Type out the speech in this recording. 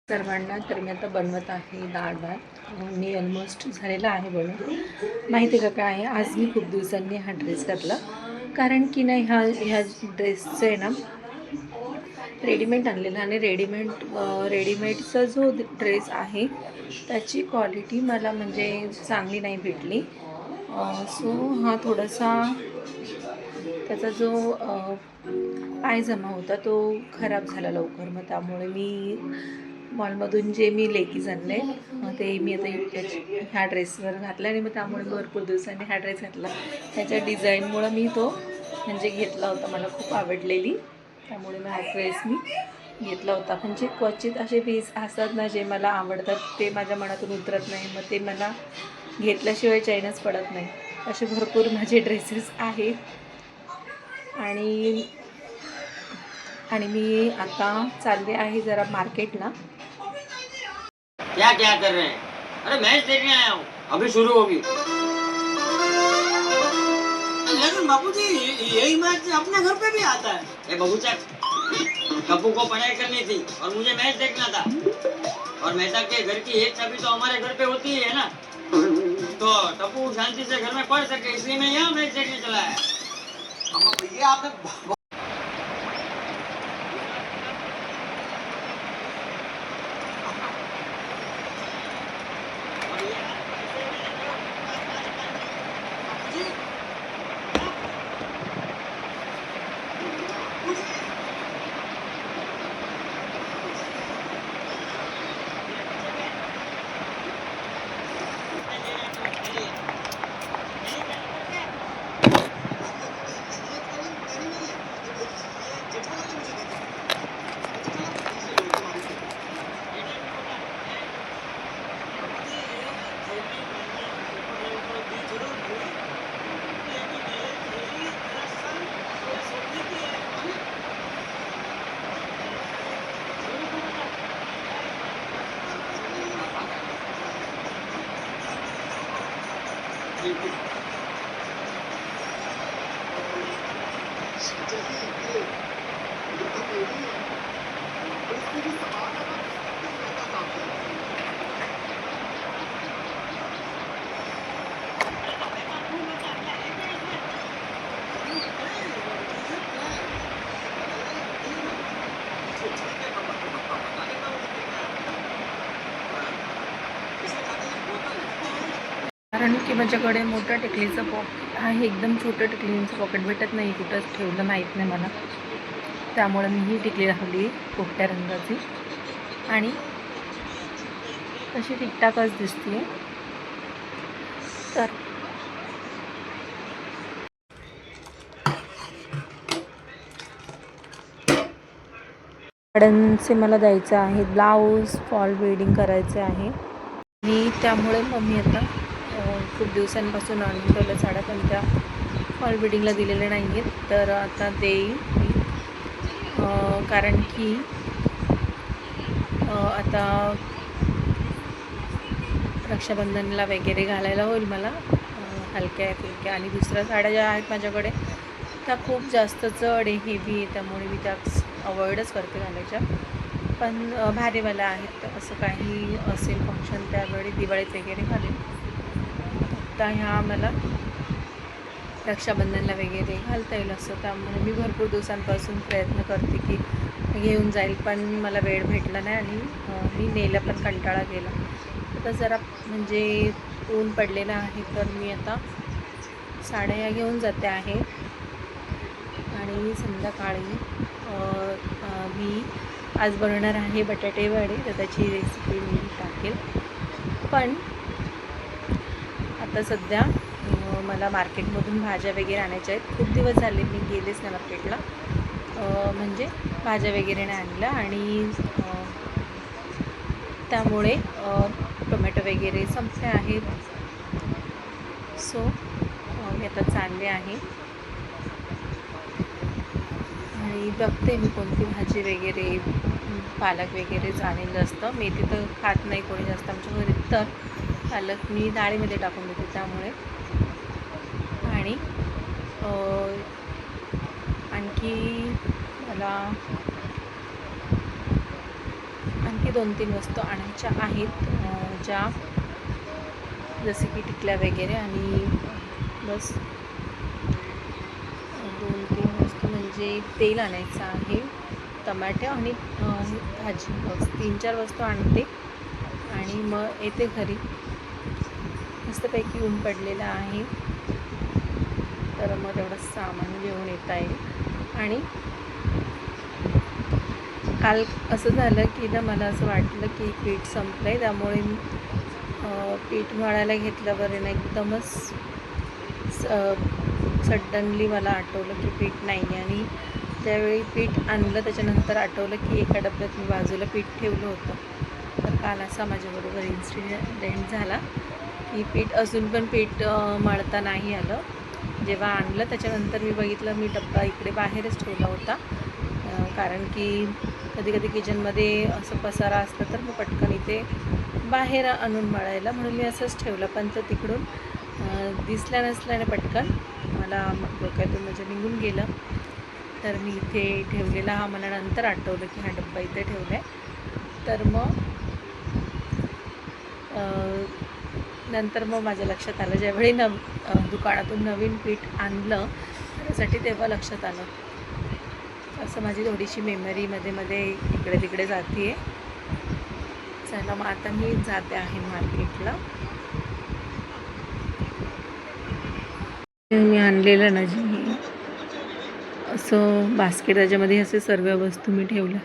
सर्वांना तर मी आता बनवत आहे डाळ भात. मी ऑलमोस्ट झालेला आहे बनवून. माहिती आहे का काय आहे, आज मी खूप दिवसांनी हा ड्रेस घातला. कारण की नाही ह्या ड्रेसचं आहे ना रेडीमेड आणलेला आणि रेडीमेडचा जो ड्रेस आहे त्याची क्वालिटी मला म्हणजे चांगली नाही भेटली. सो हा थोडासा त्याचा जो पायजमा होता तो खराब झाला लवकर. मग त्यामुळे मी मॉलमधून जे मी लेगीज आणले ते मी आता ह्या ड्रेसवर घातला आणि मग त्यामुळे भरपूर दिवसांनी हा ड्रेस घातला. त्याच्या डिझाईनमुळं मी तो म्हणजे घेतला होता, मला खूप आवडलेली. त्यामुळे मग हा ड्रेस मी घेतला होता. म्हणजे क्वचित असे पीस असतात ना जे मला आवडतात, ते माझ्या मनातून उतरत नाही, मग ते मला घेतल्याशिवाय चैनच पडत नाही. असे भरपूर माझे ड्रेसेस आहेत. आणि मी आता चालले आहे जरा मार्केटला. क्या क्या कर रहे हैं? अरे मैच देखने आया हूँ, अभी शुरू होगी। लेकिन बाबूजी यही मैच अपने घर पे भी आता है। ए बबूचा, टप्पू को पढ़ाई करनी थी और मुझे मैच देखना था। और मेहता के घर की एक चाबी तो हमारे घर पे होती है ना, तो टप्पू शांति से घर में पढ़ सके, इसलिए मैं यहाँ मैच देखने चला है। भैया आपने कारण की माझ्याकडे मोठं टिकलीचं पॉकेट आहे, एकदम छोटं टिकलीचं पॉकेट भेटत नाही, कुठंच ठेवलं माहीत नाही मला. त्यामुळे मी ही टिकली लावली पोपट्या रंगाची आणि तशी ठीकठाकच दिसते. तर गार्डनचे मला द्यायचं आहे, ब्लाऊज फॉल बिल्डिंग करायचे आहे आणि त्यामुळे मग मी आता खूप दिवसांपासून आणून ठेवल्या साड्या, पण त्या फॉल बिल्डिंगला दिलेल्या नाही आहेत. तर आता देईल मी, कारण की आता रक्षाबंधनला वगैरे घालायला होईल मला हलक्या फुलक्या. आणि दुसऱ्या साड्या ज्या आहेत माझ्याकडे त्या खूप जास्त जड हेवी आहे, त्यामुळे मी त्या अवॉइडच करते घालायच्या. पण भारीवाल्या आहेत, तर असं काही असेल फंक्शन त्यावेळी दिवाळीत वगैरे घालेल. आता ह्या मला रक्षाबंधनला वगैरे घालता येईल असं. त्यामुळे मी भरपूर दिवसांपासून प्रयत्न करते की घेऊन जाईल, पण मला वेळ भेटला नाही आणि मी नेला पण कंटाळा गेला. आता जरा म्हणजे ऊन पडलेलं आहे, तर मी आता साड्या या घेऊन जाते आहे. आणि संध्याकाळी मी आज बनवणार आहे बटाटे वडे, तर त्याची रेसिपी मी टाकेल. पण आता सध्या मला मार्केटमधून भाज्या वगैरे आणायच्या आहेत. खूप दिवस झाले मी गेलेच नाही मार्केटला, म्हणजे भाज्या वगैरे नाही आणल्या. आणि त्यामुळे टोमॅटो वगैरे संपले आहेत. सो मी आता चालले आहे आणि बघते मी कोणती भाजी वगैरे, पालक वगैरे आणेल जास्त. मेथी तर खात नाही कोणी जास्त आमच्या घरी, तर पालक मी डाळीमध्ये टाकून देते त्यामुळे. आणि आणखी आणखी 2-3 वस्तू आणायच्या आहेत ज्या जसे की टिकल्या वगैरे आणि बस 2-3 वस्तू म्हणजे तेल आणायचं आहे, टमाटे आणि भाजी, बस 3-4 वस्तू आणते आणि मग येते घरी. मस्तपैकी ऊन पडलेलं आहे तर मग तेवढं सामान घेऊन येता येईल. आणि काल असं झालं की ना मला असं वाटलं की पीठ संपलं आहे, त्यामुळे पीठ मळायला घेतल्यावर ना एकदमच सडनली मला आठवलं की पीठ नाही आहे. आणि त्यावेळी पीठ आणलं त्याच्यानंतर आठवलं की एका डब्यात मी बाजूला पीठ ठेवलं होतं. तर काल असा माझ्याबरोबर इन्सिडेंट झाला की पीठ असून पण पीठ मळता नाही आलं. जेव्हा आणलं त्याच्यानंतर मी बघितलं मी डब्बा इकडे बाहेरच ठेवला होता, कारण की कधी कधी किचनमध्ये असं पसारा असतं तर मग पटकन इथे बाहेर आणून मळायला, म्हणून मी असंच ठेवलं. पण तो तिकडून दिसल्या नसल्याने पटकन मला डोक्यातून म्हणजे निघून गेलं. तर मी इथे ठेवलेला हा मला नंतर आठवलं की हा डब्बा इथे ठेवला आहे. तर मग नंतर मग माझ्या लक्षात आलं ज्यावेळी दुकानातून नवीन पीठ आणलं त्यासाठी, तेव्हा लक्षात आलं. असं माझी थोडीशी मेमरी मध्ये इकडे तिकडे जाते आहे. चला मग आता मी जाते आहे मार्केटला. मी आणलेलं ना जी असं बास्केट, त्याच्यामध्ये असे सर्व वस्तू मी ठेवल्या.